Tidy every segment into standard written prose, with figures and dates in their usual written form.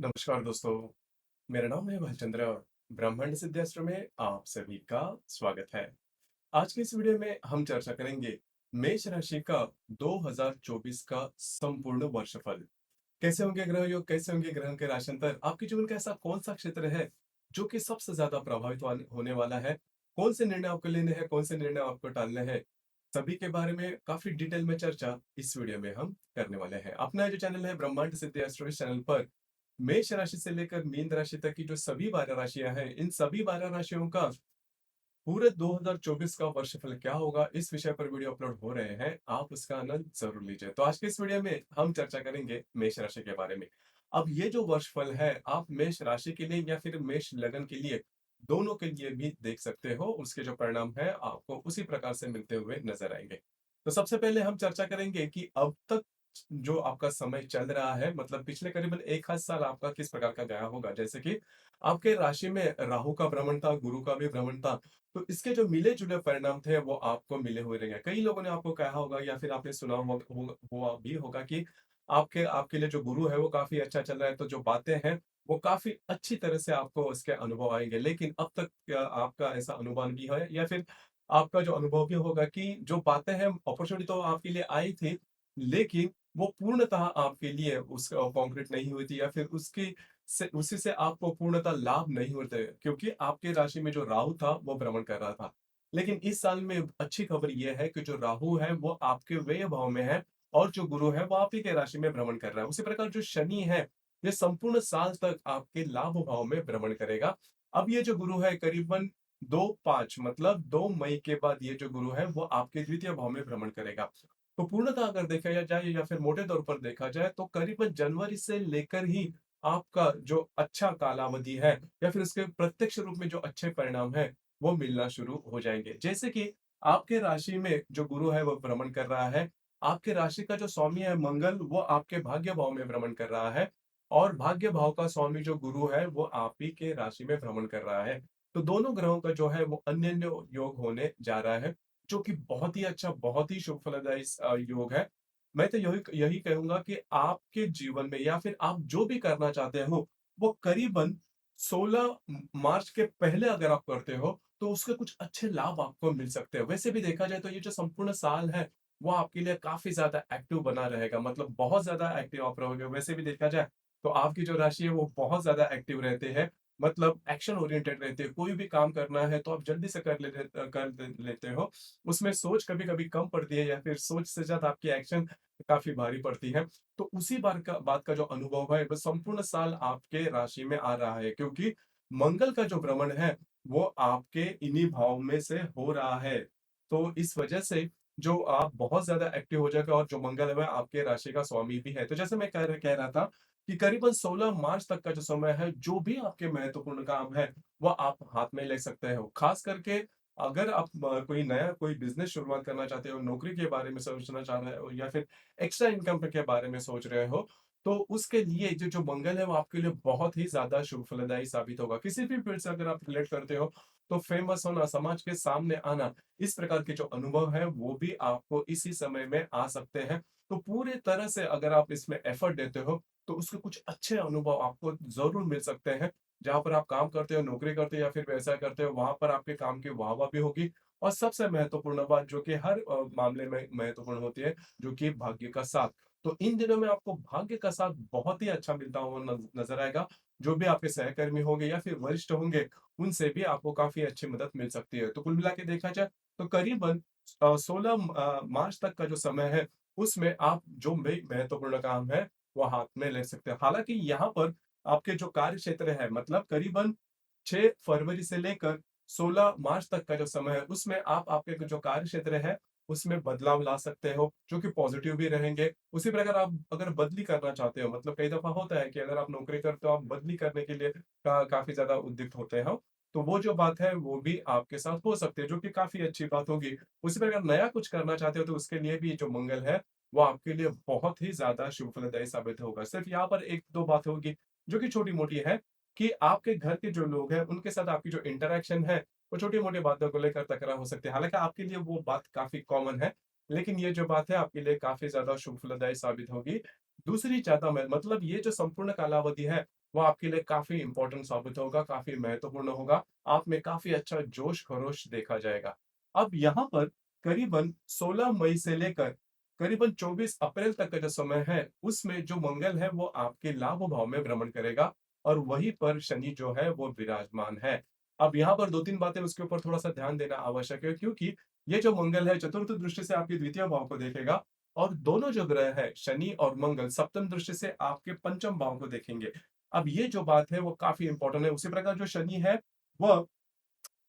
नमस्कार दोस्तों, मेरा नाम है भालचंद्र और ब्रह्मांड सिद्धास्त्र में आप सभी का स्वागत है। आज की इस वीडियो में हम चर्चा करेंगे मेष राशि का 2024 का संपूर्ण वर्षफल। कैसे होंगे ग्रह योग, कैसे होंगे ग्रहों के राशि, आपके जीवन का ऐसा कौन सा क्षेत्र है जो कि सबसे ज्यादा प्रभावित होने वाला है, कौन से निर्णय आपको लेने हैं, कौन से निर्णय आपको टालने हैं, सभी के बारे में काफी डिटेल में चर्चा इस वीडियो में हम करने वाले हैं। अपना जो चैनल है ब्रह्मांड सिद्धि एस्ट्रो, इस चैनल पर मेष राशि से लेकर मीन राशि तक की जो सभी 12 राशियां हैं, इन सभी 12 राशियों का पूरे 2024 का वर्षफल क्या होगा, इस विषय पर वीडियो अपलोड हो रहे हैं। आप उसका आनंद जरूर लीजिए। तो आज के इस वीडियो में हम चर्चा करेंगे मेष राशि के बारे में। अब ये जो वर्षफल है, आप मेष राशि के लिए या फिर मेष लगन के लिए, दोनों के लिए भी देख सकते हो। उसके जो परिणाम है आपको उसी प्रकार से मिलते हुए नजर आएंगे। तो सबसे पहले हम चर्चा करेंगे कि अब तक जो आपका समय चल रहा है, मतलब पिछले करीबन एक आध साल आपका किस प्रकार का गया होगा। जैसे कि आपके राशि में राहु का भ्रमण था, गुरु का भी भ्रमण था, तो इसके जो मिले जुले परिणाम थे वो आपको मिले हुए रहेंगे। कई लोगों ने आपको कहा होगा या फिर आपने सुना हुआ भी होगा कि आपके आपके लिए जो गुरु है वो काफी अच्छा चल रहा है, तो जो बातें हैं वो काफी अच्छी तरह से आपको उसके अनुभव आएंगे। लेकिन अब तक क्या आपका ऐसा अनुभव भी है या फिर आपका जो अनुभव भी होगा कि जो बातें हैं, अपॉर्चुनिटी तो आपके लिए आई थी, लेकिन वो पूर्णतः आपके लिए उस कॉन्क्रीट नहीं हुई थी, या फिर उसकी से उसी से आपको पूर्णतः लाभ नहीं होते, क्योंकि आपके राशि में जो राहु था वो भ्रमण कर रहा था। लेकिन इस साल में अच्छी खबर ये है कि जो राहु है वो आपके व्यय भाव में है, और जो गुरु है वो आप ही के राशि में भ्रमण कर रहा है। उसी प्रकार जो शनि है, ये संपूर्ण साल तक आपके लाभ भाव में भ्रमण करेगा। अब ये जो गुरु है करीबन 2-5 मतलब 2 मई के बाद ये जो गुरु है वो आपके द्वितीय भाव में भ्रमण करेगा। तो पूर्णतः अगर देखा जाए या फिर मोटे तौर पर देखा जाए तो करीबन जनवरी से लेकर ही आपका जो अच्छा कालावधि है या फिर उसके प्रत्यक्ष रूप में जो अच्छे परिणाम है वो मिलना शुरू हो जाएंगे। जैसे कि आपके राशि में जो गुरु है वो भ्रमण कर रहा है, आपके राशि का जो स्वामी है मंगल वो आपके भाग्य भाव में भ्रमण कर रहा है, और भाग्य भाव का स्वामी जो गुरु है वो आप ही के राशि में भ्रमण कर रहा है। तो दोनों ग्रहों का जो है वो अन्य योग होने जा रहा है, जो कि बहुत ही अच्छा, बहुत ही शुभ फलदायी योग है। मैं तो यही यही कहूंगा कि आपके जीवन में या फिर आप जो भी करना चाहते हो वो करीबन 16 मार्च के पहले अगर आप करते हो तो उसके कुछ अच्छे लाभ आपको मिल सकते हैं। वैसे भी देखा जाए तो ये जो संपूर्ण साल है वो आपके लिए काफी ज्यादा एक्टिव बना रहेगा, मतलब बहुत ज्यादा एक्टिव आप रहोगे। वैसे भी देखा जाए तो आपकी जो राशि है वो बहुत ज्यादा एक्टिव रहते हैं, मतलब एक्शन ओरिएंटेड रहते हैं। कोई भी काम करना है तो आप जल्दी से लेते हो। उसमें सोच कभी कभी कम पड़ती है या फिर सोच से ज्यादा आपकी एक्शन काफी भारी पड़ती है। तो उसी बात का जो अनुभव है वो संपूर्ण साल आपके राशि में आ रहा है, क्योंकि मंगल का जो भ्रमण है वो आपके इन्हीं भाव में से हो रहा है। तो इस वजह से जो आप बहुत ज्यादा एक्टिव हो जाएगा, और जो मंगल है वह आपके राशि का स्वामी भी है। तो जैसे मैं कह रहा था कि करीबन 16 मार्च तक का जो समय है, जो भी आपके महत्वपूर्ण काम है वो आप हाथ में ले सकते हो। खास करके अगर आप कोई बिजनेस शुरुआत करना चाहते हो, नौकरी के बारे में सोचना चाह रहे हो, या फिर एक्स्ट्रा इनकम के बारे में सोच रहे हो, तो उसके लिए जो मंगल है वो आपके लिए बहुत ही ज्यादा शुभ फलदायी साबित होगा। किसी भी फील्ड से अगर आप रिलेट करते हो तो फेमस होना, समाज के सामने आना, इस प्रकार के जो अनुभव है वो भी आपको इसी समय में आ सकते हैं। तो पूरे तरह से अगर आप इसमें एफर्ट देते हो तो उसके कुछ अच्छे अनुभव आपको जरूर मिल सकते हैं। जहां पर आप काम करते हो, नौकरी करते हो या फिर व्यवसाय करते हो, वहां पर आपके काम की वाहवाह भी होगी। और सबसे महत्वपूर्ण बात जो कि हर मामले में महत्वपूर्ण होती है, जो कि भाग्य का साथ। तो इन दिनों में आपको भाग्य का साथ बहुत ही अच्छा मिलता हुआ नजर आएगा। जो भी आपके सहकर्मी होंगे या फिर वरिष्ठ होंगे, उनसे भी आपको काफी अच्छी मदद मिल सकती है। तो कुल मिला के देखा जाए तो करीबन 16 मार्च तक का जो समय है उसमें आप जो भी महत्वपूर्ण काम है वो हाथ में ले सकते हैं। हालांकि यहाँ पर आपके जो कार्य क्षेत्र है, मतलब करीबन 6 फरवरी से लेकर 16 मार्च तक का जो समय है उसमें आप आपके जो कार्य क्षेत्र है उसमें बदलाव ला सकते हो, जो कि पॉजिटिव भी रहेंगे। उसी प्रकार आप अगर बदली करना चाहते हो, मतलब कई दफा होता है कि अगर आप नौकरी करते हो आप बदली करने के लिए काफी ज्यादा उद्युक्त होते हो, तो वो जो बात है वो भी आपके साथ हो सकती है, जो कि काफी अच्छी बात होगी। उसी प्रकार नया कुछ करना चाहते हो तो उसके लिए भी जो मंगल है वो आपके लिए बहुत ही ज्यादा शुभ फलदायी साबित होगा। सिर्फ यहाँ पर एक दो बात होगी जो कि छोटी मोटी है, कि आपके घर के जो लोग हैं उनके साथ आपकी जो इंटरेक्शन है वो छोटी मोटी बातों को लेकर तकरार हो सकती है। हालांकि आपके लिए वो बात काफी कॉमन है, लेकिन ये जो बात है आपके लिए काफी ज्यादा शुभ फलदायी साबित होगी। दूसरी ज्यादा मतलब ये जो संपूर्ण कालावधि है वो आपके लिए काफ़ी इम्पोर्टेंट साबित होगा, काफ़ी महत्वपूर्ण होगा। आप में काफ़ी अच्छा जोश-खरोश देखा जाएगा। अब यहाँ पर करीबन 16 मई से लेकर करीबन 24 अप्रैल तक का जो समय है, उसमें जो मंगल है वो आपके लाभ भाव में भ्रमण करेगा और वहीं पर शनि जो है वो विराजमान है। अब यहाँ पर 2-3 बातें उसके ऊपर थोड़ा-सा ध्यान देना आवश्यक है क्योंकि ये जो मंगल है चतुर्थ दृष्टि से आपके द्वितीय भाव को देखेगा और दोनों जो ग्रह है शनि और मंगल सप्तम दृष्टि से आपके पंचम भाव को देखेंगे। अब ये जो बात है वो काफ़ी इम्पोर्टेंट है। उसी प्रकार जो शनि है वह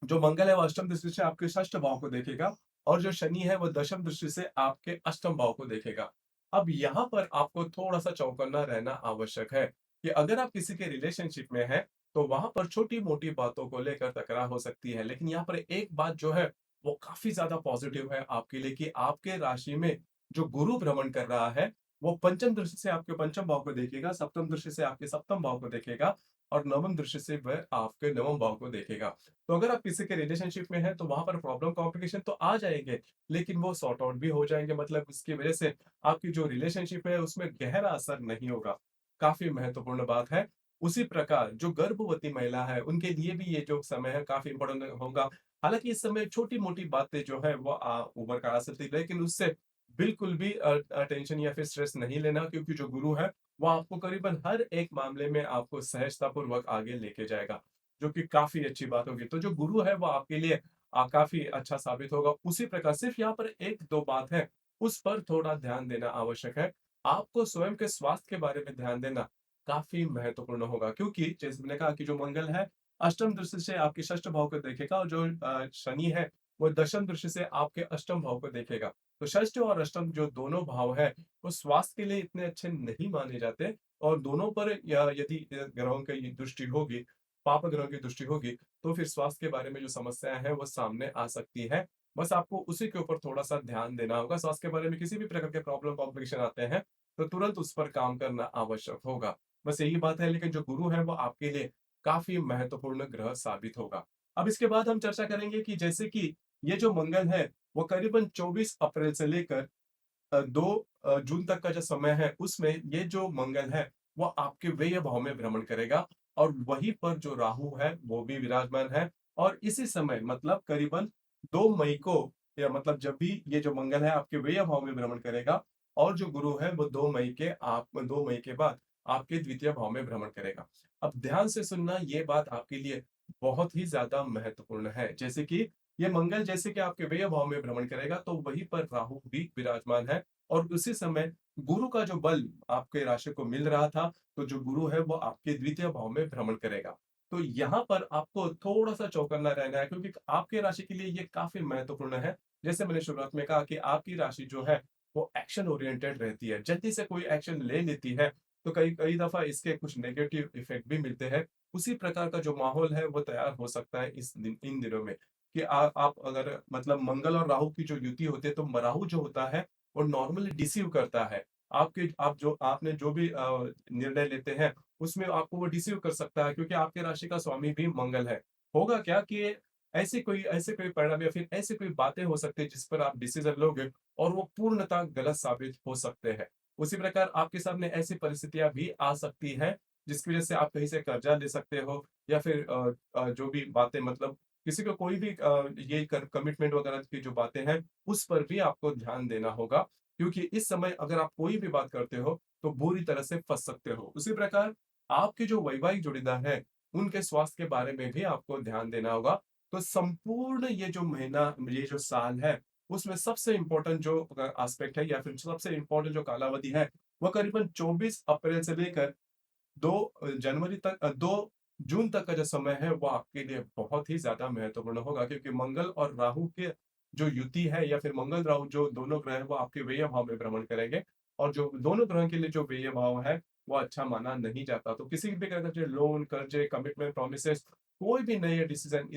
जो मंगल है वो अष्टम दृष्टि से आपके षष्ठ भाव को देखेगा और जो शनि है वो दशम दृष्टि से आपके अष्टम भाव को देखेगा। अब यहाँ पर आपको थोड़ा-सा चौकन्ना रहना आवश्यक है कि अगर आप किसी के रिलेशनशिप में हैं, तो वहाँ पर छोटी-मोटी बातों को लेकर तकरार हो सकती है। लेकिन यहाँ पर एक बात जो है, वो काफ़ी ज़्यादा पॉज़िटिव है आपके लिए कि आपके राशि में जो गुरु भ्रमण कर रहा है, वो पंचम दृष्टि से आपके पंचम भाव को देखेगा, सप्तम दृष्टि से आपके सप्तम भाव को देखेगा और नवम दृष्टि से वह आपके नवम भाव को देखेगा। तो अगर आप किसी के रिलेशनशिप में हैं तो वहाँ पर प्रॉब्लम कॉम्प्लिकेशन तो आ जाएँगे, लेकिन वो सॉर्ट आउट भी हो जाएँगे मतलब इसकी वजह से आपकी जो रिलेशनशिप है उसमें गहरा असर नहीं होगा। काफ़ी महत्वपूर्ण बात है। उसी प्रकार जो गर्भवती महिला है उनके लिए भी ये जो समय है काफ़ी इम्पोर्टेंट होगा। हालाँकि इस समय छोटी-मोटी बातें जो है वो उभर कर आ सकती है लेकिन उससे बिल्कुल भी टेंशन या फिर स्ट्रेस नहीं लेना क्योंकि जो गुरु है वो आपको करीबन हर एक मामले में आपको सहजतापूर्वक आगे लेके जाएगा। जो कि काफ़ी अच्छी बात होगी। तो जो गुरु है वो आपके लिए काफ़ी अच्छा साबित होगा। उसी प्रकार सिर्फ़ यहाँ पर 1-2 बात है, उस पर थोड़ा ध्यान देना आवश्यक है। आपको स्वयं के स्वास्थ्य के बारे में ध्यान देना काफ़ी महत्वपूर्ण होगा क्योंकि जैसे मैंने कहा कि जो मंगल है, अष्टम दृष्टि से आपके षष्ठ भाव को देखेगा और जो शनि है, वो दशम दृष्टि से आपके अष्टम भाव को देखेगा। तो षष्ठ और अष्टम जो दोनों भाव हैं, वो स्वास्थ्य के लिए इतने अच्छे नहीं माने जाते और दोनों पर यदि ग्रहों की दृष्टि होगी पाप ग्रह की दृष्टि होगी, तो फिर स्वास्थ्य के बारे में जो समस्याएँ हैं, वो सामने आ सकती है। बस आपको उसी के ऊपर थोड़ा-सा ध्यान देना होगा। स्वास्थ्य के बारे में किसी भी प्रकार के प्रॉब्लम कॉम्प्लिकेशन आते हैं, तो तुरंत उस पर काम करना आवश्यक होगा। बस यही बात है, लेकिन जो गुरु है, वो आपके लिए काफ़ी महत्वपूर्ण ग्रह साबित होगा। अब इसके बाद हम चर्चा करेंगे कि जैसे कि ये जो मंगल है, वो करीबन 24 अप्रैल से लेकर 2 जून तक का जो समय है, उसमें ये जो मंगल है, वो आपके व्यय भाव में भ्रमण करेगा और वहीं पर जो राहु है, वो भी विराजमान है और इसी समय मतलब करीबन 2 मई को या मतलब जब भी ये जो मंगल है आपके व्यय भाव में भ्रमण करेगा और जो गुरु है वो 2 मई के बाद आपके द्वितीय भाव में भ्रमण करेगा। अब ध्यान से सुनना ये बात आपके लिए बहुत ही ज़्यादा महत्वपूर्ण है। जैसे कि ये मंगल जैसे कि आपके व्यय भाव में भ्रमण करेगा, तो वहीं पर राहु भी विराजमान है और उसी समय गुरु का जो बल आपके राशि को मिल रहा था, तो जो गुरु है वो आपके द्वितीय भाव में भ्रमण करेगा। तो यहाँ पर आपको थोड़ा-सा चौकन्ना रहना है क्योंकि आपके राशि के लिए ये काफ़ी महत्वपूर्ण है। जैसे मैंने शुरुआत में कहा कि आपकी राशि जो है, वो एक्शन ओरिएंटेड रहती है। जल्दी से कोई एक्शन ले लेती है, तो कई कई दफ़ा इसके कुछ नेगेटिव इफ़ेक्ट भी मिलते हैं। उसी प्रकार का जो माहौल है, वो तैयार हो सकता है इन दिनों में कि आप अगर मतलब मंगल और राहु की जो युति होती है, तो राहु जो होता है वो नॉर्मली डिसीव करता है। आपने जो भी निर्णय लेते हैं, उसमें आपको वो डिसीव कर सकता है क्योंकि आपके राशि का स्वामी भी मंगल है। होगा क्या कि ऐसे कोई परिणाम या फिर ऐसी कोई बातें हो सकती है जिस पर आप डिसीज़न लोगे और वो पूर्णतः गलत साबित हो सकते हैं। उसी प्रकार आपके सामने ऐसी परिस्थितियाँ भी आ सकती हैं, जिसकी वज़ह से आप कहीं से कर्ज़ा ले सकते हो या फिर जो भी बातें मतलब किसी को कोई भी ये कमिटमेंट वगैरह की जो बातें हैं, उस पर भी आपको ध्यान देना होगा। क्योंकि इस समय अगर आप कोई भी बात करते हो, तो बुरी तरह से फँस सकते हो। उसी प्रकार आपके जो वैवाहिक जोड़ीदार हैं, उनके स्वास्थ्य के बारे में भी आपको ध्यान देना होगा। तो संपूर्ण ये जो महीना, ये जो साल है, उसमें सबसे इम्पोर्टेंट जो एस्पेक्ट है या फिर सबसे इम्पोर्टेंट जो कालावधि है, वो करीबन 24 अप्रैल से लेकर 2 जून तक का जो समय है वो आपके लिए बहुत ही ज़्यादा महत्वपूर्ण होगा क्योंकि मंगल और राहु के जो युति है या फिर मंगल राहु जो दोनों ग्रह हैं वो आपके व्यय भाव में भ्रमण करेंगे और जो दोनों ग्रहों के लिए जो व्यय भाव है वो अच्छा माना नहीं जाता। तो किसी भी प्रकार के लोन, कर्जे, कमिटमेंट, प्रॉमिसेस कोई भी नए डिसीजन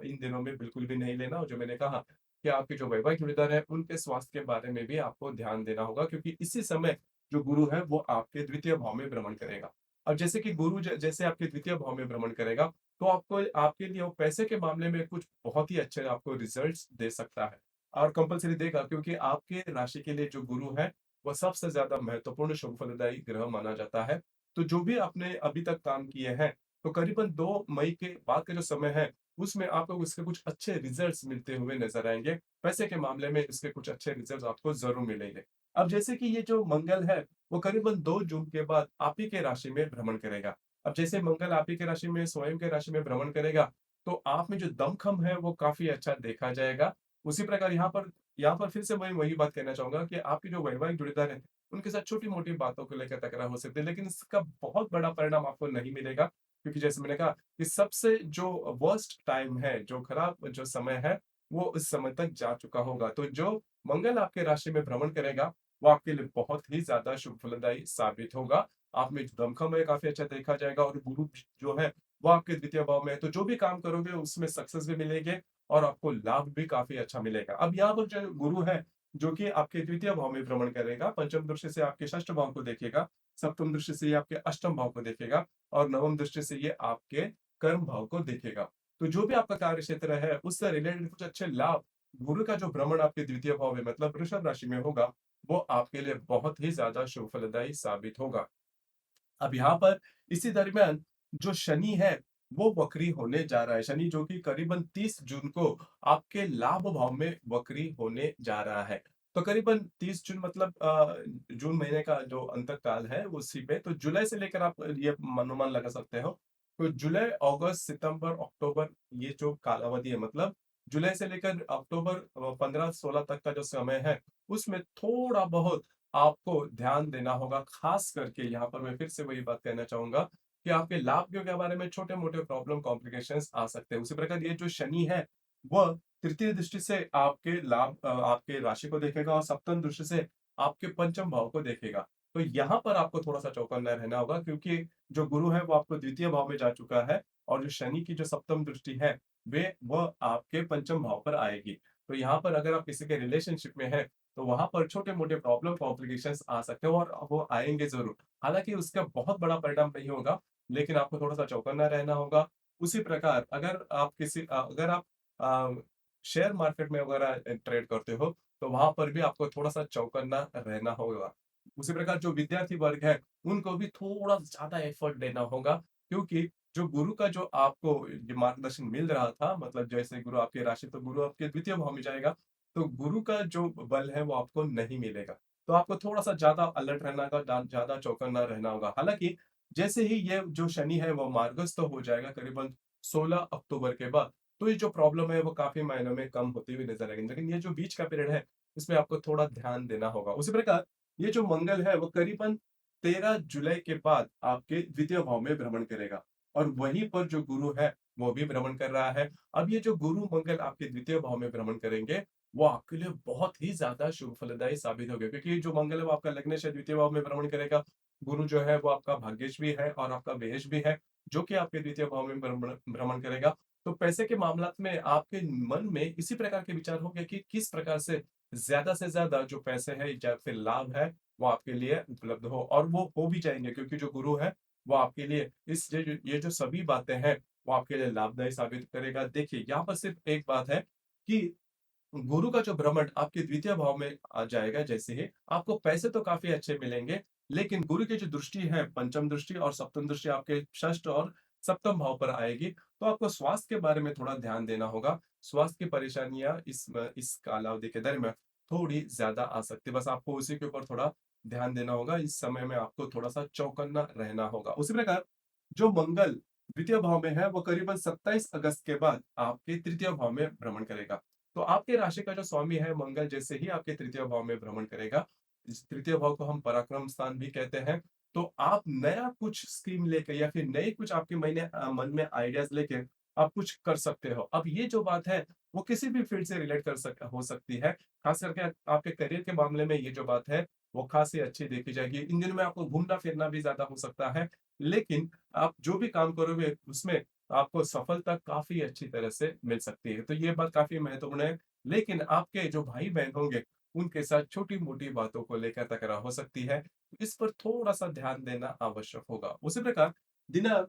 इन दिनों में बिल्कुल भी नहीं लेना और जो मैंने कहा कि आपके जो वैवाहिक जोड़ीदार है उनके स्वास्थ्य के बारे में भी आपको ध्यान देना होगा क्योंकि इसी समय जो गुरु है वो आपके द्वितीय भाव में भ्रमण करेगा। अब जैसे कि गुरु जैसे आपके द्वितीय भाव में भ्रमण करेगा, तो आपको आपके लिए वो पैसे के मामले में कुछ बहुत ही अच्छे आपको रिजल्ट्स दे सकता है और कंपल्सरी देगा क्योंकि आपके राशि के लिए जो गुरु है, वो सबसे ज़्यादा महत्वपूर्ण शुभ फलदायी ग्रह माना जाता है। तो जो भी आपने अभी तक काम किए हैं, तो करीबन 2 मई के बाद का जो समय है, उसमें आपको उसके कुछ अच्छे रिजल्ट्स मिलते हुए नज़र आएँगे। पैसे के मामले में इसके कुछ अच्छे रिजल्ट्स आपको ज़रूर मिलेंगे। अब जैसे कि ये जो मंगल है, वो करीबन 2 जून के बाद आप ही के राशि में भ्रमण करेगा। अब जैसे मंगल आप ही के राशि में स्वयं के राशि में भ्रमण करेगा, तो आप में जो दमखम है वो काफ़ी अच्छा देखा जाएगा। उसी प्रकार यहाँ पर फिर से मैं वही बात कहना चाहूँगा कि आपके जो वैवाहिक जोड़ीदार हैं, उनके साथ छोटी-मोटी बातों को लेकर तकरार हो सकती है, लेकिन इसका बहुत बड़ा परिणाम आपको नहीं मिलेगा, क्योंकि जैसे मैंने कहा कि सबसे जो वर्स्ट टाइम है, जो खराब जो समय है, वो उस समय तक जा चुका होगा। तो जो मंगल आपके राशि में भ्रमण करेगा, वो आपके लिए बहुत ही ज़्यादा शुभ फलदायी साबित होगा। आप में जो दमखम है काफ़ी अच्छा देखा जाएगा और गुरु जो है, वो आपके द्वितीय भाव में है, तो जो भी काम करोगे उसमें सक्सेस भी मिलेंगे और आपको लाभ भी काफ़ी अच्छा मिलेगा। अब यहाँ पर जो गुरु है, जो कि आपके द्वितीय भाव में भ्रमण करेगा, पंचम दृष्टि से आपके षष्ठ भाव को देखेगा, सप्तम दृष्टि से ये आपके अष्टम भाव को देखेगा और नवम दृष्टि से ये आपके कर्म भाव को देखेगा। तो जो भी आपका कार्य क्षेत्र है, उससे रिलेटेड कुछ अच्छे लाभ गुरु का जो भ्रमण आपके द्वितीय भाव में मतलब वृषभ राशि में होगा, वो आपके लिए बहुत ही ज़्यादा शुभ फलदायी साबित होगा। अब यहाँ पर इसी दरमियान जो शनि है, वो वक्री होने जा रहा है। शनि जो कि करीबन 30 जून को आपके लाभ भाव में वक्री होने जा रहा है। तो करीबन 30 जून मतलब जून महीने का जो अंत काल है उसी पे, तो जुलाई से लेकर आप ये अनुमान लगा सकते हो। तो जुलाई, अगस्त, सितंबर, अक्टूबर ये जो कालावधि है मतलब जुलाई से लेकर अक्टूबर 15-16 तक का जो समय है, उसमें थोड़ा बहुत आपको ध्यान देना होगा। खास करके यहाँ पर मैं फिर से वही बात कहना चाहूँगा कि आपके लाभ के बारे में छोटे-मोटे प्रॉब्लम कॉम्प्लिकेशंस आ सकते हैं। उसी प्रकार ये जो शनि है, वह तृतीय दृष्टि से आपके आपके राशि को देखेगा और सप्तम दृष्टि से आपके पंचम भाव को देखेगा। तो यहाँ पर आपको थोड़ा-सा चौकन्ना रहना होगा, क्योंकि जो गुरु है वो आपको द्वितीय भाव में जा चुका है और जो शनि की जो सप्तम दृष्टि है, वह आपके पंचम भाव पर आएगी। तो यहाँ पर अगर आप किसी के रिलेशनशिप में हैं, तो वहाँ पर छोटे-मोटे प्रॉब्लम कॉम्प्लिकेशंस आ सकते हैं और वो आएँगे ज़रूर। हालाँकि उसका बहुत बड़ा परिणाम नहीं होगा, लेकिन आपको थोड़ा-सा चौकन्ना रहना होगा। उसी प्रकार अगर आप अ, शेयर मार्केट में वगैरह ट्रेड करते हो, तो वहाँ पर भी आपको थोड़ा-सा चौकन्ना रहना होगा। उसी प्रकार जो विद्यार्थी वर्ग है, उनको भी थोड़ा ज़्यादा एफर्ट देना होगा, क्योंकि जो गुरु का जो आपको ये मार्गदर्शन मिल रहा था, मतलब जैसे गुरु आपकी राशि, तो गुरु आपके द्वितीय भाव में जाएगा, तो गुरु का जो बल है वो आपको नहीं मिलेगा। तो आपको थोड़ा-सा ज़्यादा अलर्ट रहना होगा, ज़्यादा चौकन्ना रहना होगा। हालाँकि जैसे ही ये जो शनि है वो मार्गस्थ हो जाएगा करीबन 16 अक्टूबर के बाद, तो ये जो प्रॉब्लम है वो काफ़ी मायनों में कम होती हुई नज़र आएगी। लेकिन ये जो बीच का पीरियड है, इसमें आपको थोड़ा ध्यान देना होगा। उसी प्रकार ये जो मंगल है वो करीबन 13 जुलाई के बाद आपके द्वितीय भाव में भ्रमण करेगा और वहीं पर जो गुरु है, वो भी भ्रमण कर रहा है। अब ये जो गुरु मंगल आपके द्वितीय भाव में भ्रमण करेंगे, वो आपके लिए बहुत ही ज़्यादा शुभ फलदायी साबित होंगे, क्योंकि जो मंगल है वो आपका लग्नेश है, द्वितीय भाव में भ्रमण करेगा। गुरु जो है वो आपका भाग्येश भी है और आपका व्ययेश भी है, जो कि आपके द्वितीय भाव में भ्रमण भ्रमण करेगा। तो पैसे के मामलात में आपके मन में इसी प्रकार के विचार होंगे कि किस प्रकार से ज़्यादा जो पैसे हैं या फिर लाभ है, वो आपके लिए उपलब्ध हो, और वो हो भी जाएँगे, क्योंकि जो गुरु है, वो आपके लिए ये जो सभी बातें हैं, वो आपके लिए लाभदायी साबित करेगा। देखिए, यहाँ पर सिर्फ एक बात है कि गुरु का जो भ्रमण आपके द्वितीय भाव में आ जाएगा जैसे ही, आपको पैसे तो काफ़ी अच्छे मिलेंगे, लेकिन गुरु की जो दृष्टि है, पंचम दृष्टि और सप्तम दृष्टि आपके षष्ठ और सप्तम भाव पर आएगी, तो आपको स्वास्थ्य के बारे में थोड़ा ध्यान देना होगा। स्वास्थ्य की परेशानियाँ इस कालावधि के दरमियान थोड़ी ज़्यादा आ सकती है, बस आपको उसी के ऊपर थोड़ा ध्यान देना होगा। इस समय में आपको थोड़ा-सा चौकन्ना रहना होगा। उसी प्रकार जो मंगल द्वितीय भाव में है, वो करीबन 27 अगस्त के बाद आपके तृतीय भाव में भ्रमण करेगा। तो आपके राशि का जो स्वामी है मंगल जैसे ही आपके तृतीय भाव में भ्रमण करेगा, इस तृतीय भाव को हम पराक्रम स्थान भी कहते हैं, तो आप नया कुछ स्कीम लेके या फिर नए कुछ आपके मन में आइडियाज़ लेके आप कुछ कर सकते हो। अब ये जो बात है, वो किसी भी फील्ड से रिलेट कर सक हो सकती है। खास करके आपके करियर के मामले में ये जो बात है, वो खासी अच्छी देखी जाएगी। इन दिनों में आपको घूमना-फिरना भी ज़्यादा हो सकता है, लेकिन आप जो भी काम करोगे उसमें आपको सफलता काफ़ी अच्छी तरह से मिल सकती है। तो ये बात काफ़ी महत्वपूर्ण है। लेकिन आपके जो भाई-बहन होंगे, उनके साथ छोटी-मोटी बातों को लेकर तकरार हो सकती है। इस पर थोड़ा-सा ध्यान देना आवश्यक होगा। उसी प्रकार दिनांक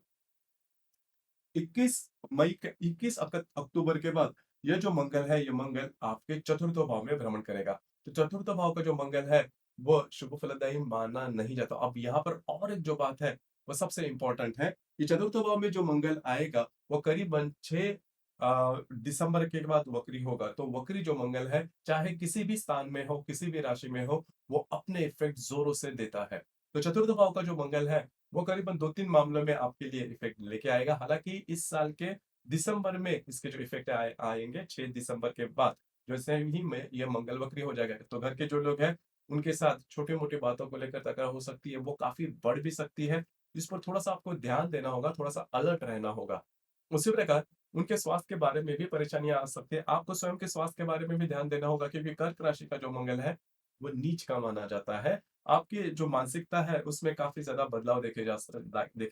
21 अक्टूबर के बाद यह जो मंगल है, ये मंगल आपके चतुर्थ भाव में भ्रमण करेगा। तो चतुर्थ भाव का जो मंगल है, वो शुभ फलदायी माना नहीं जाता। अब यहाँ पर और एक जो बात है, वो सबसे इम्पोर्टेंट है कि चतुर्थ भाव में जो मंगल आएगा वो करीबन 6 दिसंबर के बाद वक्री होगा। तो वक्री जो मंगल है, चाहे किसी भी स्थान में हो, किसी भी राशि में हो, वो अपने इफेक्ट जोरों से देता है। तो चतुर्थ भाव का जो मंगल है, वो करीबन 2-3 मामलों में आपके लिए इफेक्ट लेके आएगा। हालाँकि इस साल के दिसंबर में इसके जो इफेक्ट आएंगे 6 दिसंबर के बाद, जैसे ही में ये मंगल वक्री हो जाएगा, तो घर के जो लोग हैं, उनके साथ छोटी-मोटी बातों को लेकर तकरार हो सकती है, वो काफ़ी बढ़ भी सकती है। इस पर थोड़ा-सा आपको ध्यान देना होगा, थोड़ा-सा अलर्ट रहना होगा। उसी प्रकार उनके स्वास्थ्य के बारे में भी परेशानियाँ आ सकती है। आपको स्वयं के स्वास्थ्य के बारे में भी ध्यान देना होगा, क्योंकि कर्क राशि का जो मंगल है, वो नीच का माना जाता है। आपकी जो मानसिकता है, उसमें काफ़ी ज़्यादा बदलाव देखे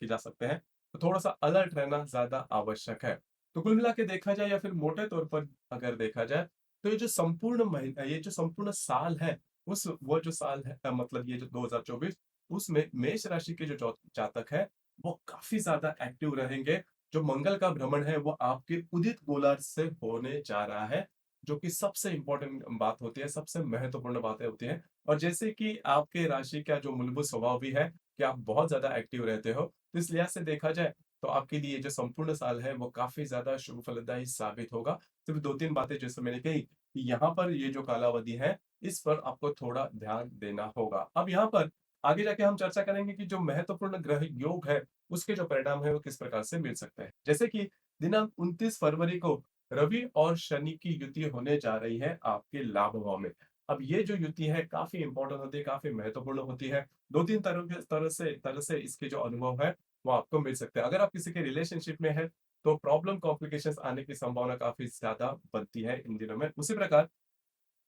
जा सकते हैं। तो थोड़ा-सा अलर्ट रहना ज़्यादा आवश्यक है। तो कुल मिला के देखा जाए या फिर मोटे तौर पर अगर देखा जाए, तो ये जो संपूर्ण साल है, उस वो जो साल है मतलब ये जो 2024, उसमें मेष राशि के जो जातक है, वो काफ़ी ज़्यादा एक्टिव रहेंगे। जो मंगल का भ्रमण है, वो आपके उदित गोलार्ध से होने जा रहा है, जो कि सबसे इम्पोर्टेंट बात होती है, सबसे महत्वपूर्ण बातें होती हैं। और जैसे कि आपके राशि का जो मूलभूत स्वभाव भी है कि आप बहुत ज़्यादा एक्टिव रहते हो, तो इस लिहाज से देखा जाए, तो आपके लिए जो संपूर्ण साल है, वो काफ़ी ज़्यादा शुभ फलदायी साबित होगा। सिर्फ 2-3 बातें जैसे मैंने कही, कि यहाँ पर ये जो कालावधि है, इस पर आपको थोड़ा ध्यान देना होगा। अब यहाँ पर आगे जाके हम चर्चा करेंगे कि जो महत्वपूर्ण ग्रह योग है, उसके जो परिणाम है वो किस प्रकार से मिल सकते हैं। जैसे कि दिनांक 29 फरवरी को रवि और शनि की युति होने जा रही है आपके लाभ भाव में। अब ये जो युति है काफ़ी इम्पोर्टेंट होती है, काफ़ी महत्वपूर्ण होती है। 2-3 तरह से इसके जो अनुभव है, वो आपको मिल सकते हैं। अगर आप किसी के रिलेशनशिप में हैं, तो प्रॉब्लम कॉम्प्लिकेशंस आने की संभावना काफ़ी ज़्यादा बनती है इन दिनों में। उसी प्रकार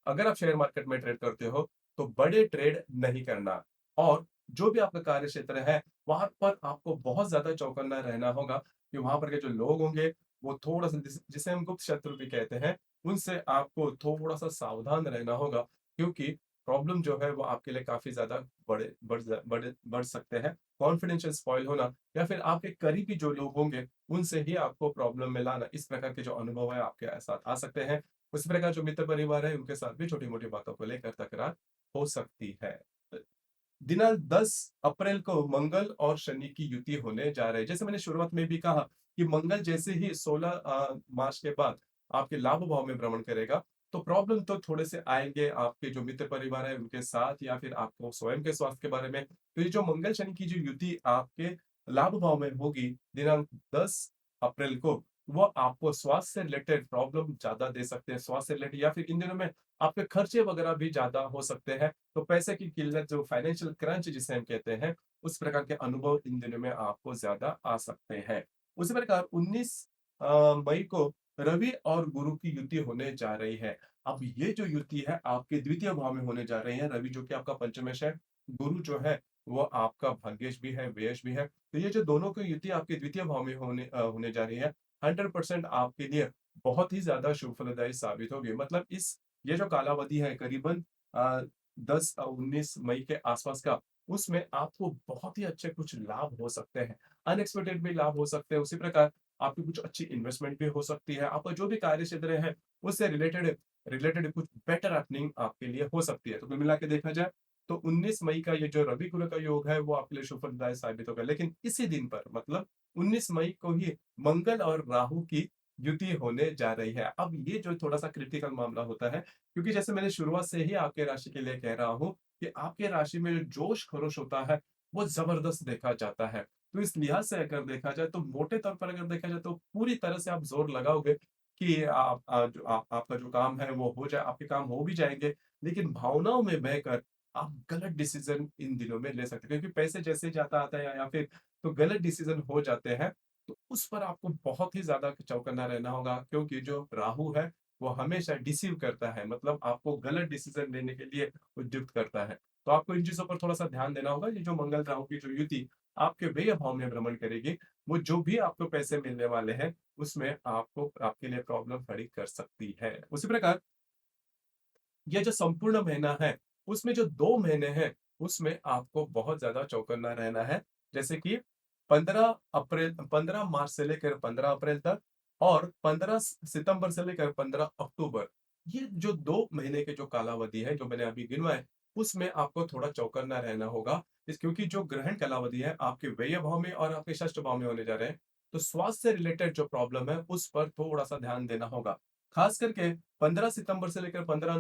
अगर आप शेयर मार्केट में ट्रेड करते हो, तो बड़े ट्रेड नहीं करना। और जो भी आपका कार्य क्षेत्र है, वहाँ पर आपको बहुत ज़्यादा चौकन्ना रहना होगा कि वहाँ पर के जो लोग होंगे, वो थोड़ा-सा जिसे हम गुप्त शत्रु भी कहते हैं, उनसे आपको थोड़ा-सा सावधान रहना होगा, क्योंकि प्रॉब्लम जो है वो आपके लिए काफ़ी ज़्यादा बढ़ सकते हैं। कॉन्फिडेंशियल स्पॉइल होना या फिर आपके करीबी जो लोग होंगे, उनसे ही आपको प्रॉब्लम में लाना, इस प्रकार के जो अनुभव है आपके साथ आ सकते हैं। उसी प्रकार जो मित्र परिवार है, उनके साथ भी छोटी-मोटी बातों को लेकर तकरार हो सकती है। दिनांक 10 अप्रैल को मंगल और शनि की युति होने जा रही है। जैसे मैंने शुरुआत में भी कहा कि मंगल जैसे ही 16 मार्च के बाद आपके लाभ भाव में भ्रमण करेगा, तो प्रॉब्लम तो थोड़े से आएँगे आपके जो मित्र परिवार है उनके साथ या फिर आपको स्वयं के स्वास्थ्य के बारे में। तो ये जो मंगल शनि की जो युति आपके लाभ भाव में होगी दिनांक 10 अप्रैल को, वो आपको स्वास्थ्य से रिलेटेड प्रॉब्लम ज़्यादा दे सकते हैं। स्वास्थ्य से रिलेटेड या फिर इन दिनों में आपके खर्चे वगैरह भी ज़्यादा हो सकते हैं। तो पैसे की किल्लत जो फाइनेंशियल क्रंच जिसे हम कहते हैं, उस प्रकार के अनुभव इन दिनों में आपको ज़्यादा आ सकते हैं। उसी प्रकार 19 मई को रवि और गुरु की युति होने जा रही है। अब ये जो युति है आपके द्वितीय भाव में होने जा रही है। रवि जो कि आपका पंचमेश है, गुरु जो है वो आपका भाग्येश भी है, व्ययेश भी है। तो ये जो दोनों की युति आपके द्वितीय भाव में होने जा रही है, 100% आपके लिए बहुत ही ज़्यादा शुभ फलदायी साबित होगी। मतलब ये जो कालावधि है करीबन 10 19 मई के आसपास का, उसमें आपको बहुत ही अच्छे कुछ लाभ हो सकते हैं। अनएक्सपेक्टेड भी लाभ हो सकते हैं। उसी प्रकार आपकी कुछ अच्छी इन्वेस्टमेंट भी हो सकती है। आपका जो भी कार्य क्षेत्र है, उससे रिलेटेड रिलेटेड कुछ बेटर अर्निंग आपके लिए हो सकती है। तो कुल मिला के देखा जाए, तो 19 मई का ये जो रवि गुरु का योग है, वो आपके लिए शुभ फलदायी साबित होगा। लेकिन इसी दिन पर मतलब 19 मई को ही मंगल और राहु की युति होने जा रही है। अब ये जो थोड़ा-सा क्रिटिकल मामला होता है, क्योंकि जैसे मैंने शुरुआत से ही आपके राशि के लिए कह रहा हूँ कि आपके राशि में जो जोश-खरोश होता है, वो ज़बरदस्त देखा जाता है। तो इस लिहाज से अगर देखा जाए, तो मोटे तौर पर अगर देखा जाए, तो पूरी तरह से आप ज़ोर लगाओगे कि आपका जो काम है, वो हो जाए, आपके काम हो भी जाएँगे, लेकिन भावनाओं में बहकर आप गलत डिसीज़न इन दिनों में ले सकते हैं। क्योंकि पैसे जैसे जाता आता है या फिर तो गलत डिसीज़न हो जाते हैं, तो उस पर आपको बहुत ही ज़्यादा चौकन्ना रहना होगा, क्योंकि जो राहु है, वो हमेशा डिसीव करता है, मतलब आपको गलत डिसीज़न लेने के लिए उद्युक्त करता है। तो आपको इन चीज़ों पर थोड़ा-सा ध्यान देना होगा। ये जो मंगल राहु की जो युति आपके व्यय भाव में भ्रमण करेगी, वो जो भी आपको पैसे मिलने वाले हैं, उसमें आपको आपके लिए प्रॉब्लम खड़ी कर सकती है। उसी प्रकार ये जो संपूर्ण महीना है, उसमें जो 2 महीने हैं, उसमें आपको बहुत ज़्यादा चौकन्ना रहना है। जैसे कि 15 मार्च से लेकर 15 अप्रैल तक और 15 सितंबर से लेकर 15 अक्टूबर। ये जो 2 महीने के जो कालावधि है, जो मैंने अभी गिनवाए, उसमें आपको थोड़ा चौकन्ना रहना होगा। इस क्योंकि जो ग्रहण कालावधि है आपके व्यय भाव में और आपके षष्ठ भाव में होने जा रहे हैं, तो स्वास्थ्य से रिलेटेड जो प्रॉब्लम है उस पर थोड़ा-सा ध्यान देना होगा। खास करके 15 सितंबर से लेकर 15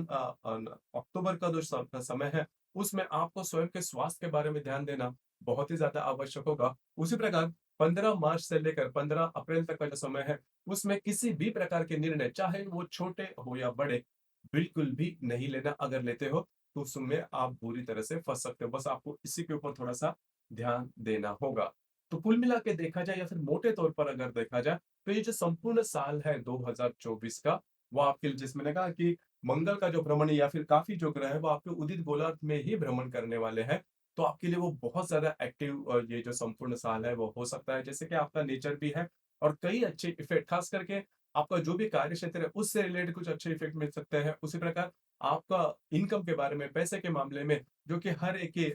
अक्टूबर का जो समय है, उसमें आपको स्वयं के स्वास्थ्य के बारे में ध्यान देना बहुत ही ज़्यादा आवश्यक होगा। उसी प्रकार 15 मार्च से लेकर 15 अप्रैल तक का जो समय है, उसमें किसी भी प्रकार के निर्णय, चाहे वो छोटे हो या बड़े, बिल्कुल भी नहीं लेना। अगर लेते हो, तो उसमें आप बुरी तरह से फँस सकते हो। बस आपको इसी के ऊपर थोड़ा-सा ध्यान देना होगा। तो कुल मिला के देखा जाए या फिर मोटे तौर पर अगर देखा जाए, तो ये जो संपूर्ण साल है 2024 का, वो आपके लिए, जिसमें मैंने कहा कि मंगल का जो भ्रमण या फिर काफ़ी जो ग्रह है, वो आपके उदित गोलार्ध में ही भ्रमण करने वाले हैं। तो आपके लिए वो बहुत ज़्यादा एक्टिव ये जो संपूर्ण साल है, वो हो सकता है। जैसे कि आपका नेचर भी है और कई अच्छे इफ़ेक्ट, खास करके आपका जो भी कार्य क्षेत्र है, उससे रिलेटेड कुछ अच्छे इफ़ेक्ट मिल सकते हैं। उसी प्रकार आपका इनकम के बारे में, पैसे के मामले में, जो कि हर एक की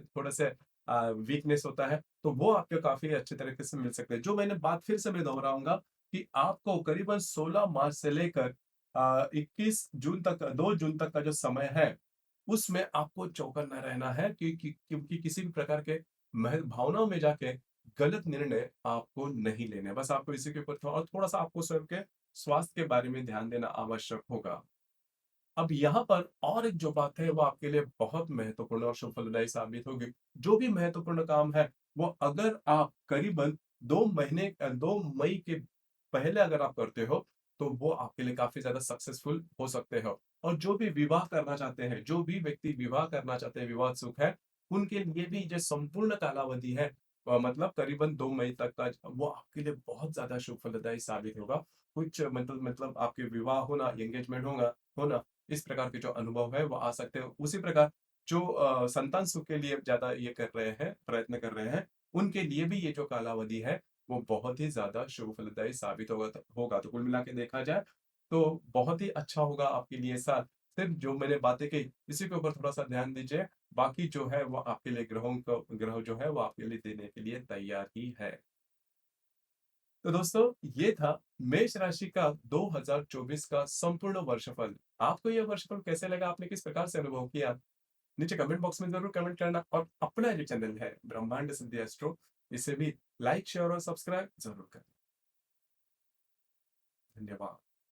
थोड़ा-सा वीकनेस होता है, तो वो आपको काफ़ी अच्छे तरीके से मिल सकते हैं। जो मैंने बात फिर से मैं दोहराऊँगा कि आपको करीबन 16 मार्च से लेकर 21 जून तक, 2 जून तक का जो समय है, उसमें आपको चौकन्ना रहना है क्योंकि किसी भी प्रकार के भावनाओं में जाके गलत निर्णय आपको नहीं लेने हैं। बस आपको इसी के ऊपर थोड़ा-सा आपको स्वयं के स्वास्थ्य के बारे में ध्यान देना आवश्यक होगा। अब यहाँ पर और एक जो बात है वो आपके लिए बहुत महत्वपूर्ण और फलदायी साबित होगी। जो भी महत्वपूर्ण काम है, वो अगर आप करीबन 2 मई के पहले अगर आप करते हो, तो वो आपके लिए काफ़ी ज़्यादा सक्सेसफुल हो सकते हो। और जो भी विवाह करना चाहते हैं, जो भी व्यक्ति विवाह करना चाहते हैं, विवाह उत्सुक है, उनके लिए भी जो संपूर्ण कालावधि है, मतलब करीबन 2 मई तक का, वो आपके लिए बहुत ज़्यादा शुभ फलदायी साबित होगा। कुछ मतलब आपके विवाह होना, एंगेजमेंट होना, इस प्रकार के जो अनुभव है वो आ सकते हैं। उसी प्रकार जो संतान सुख के लिए ज़्यादा ये कर रहे हैं, प्रयत्न कर रहे हैं, उनके लिए भी ये जो कालावधि है, वो बहुत ही ज़्यादा शुभ फलदायी साबित होगा। तो कुल मिला के देखा जाए, तो बहुत ही अच्छा होगा आपके लिए साल। सिर्फ जो मैंने बातें कही, इसी के ऊपर थोड़ा-सा ध्यान दीजिए। बाकी जो है वो आपके लिए ग्रह जो है वो आपके लिए देने के लिए तैयार ही है। तो दोस्तों, ये था मेष राशि का 2024 का संपूर्ण वर्षफल। आपको ये वर्षफल कैसे लगा? आपने किस प्रकार से अनुभव किया? नीचे कमेंट बॉक्स में ज़रूर कमेंट करना और अपना जो चैनल है ब्रह्मांड सिद्धि एस्ट्रो, इसे भी लाइक, शेयर और सब्सक्राइब ज़रूर करें। धन्यवाद।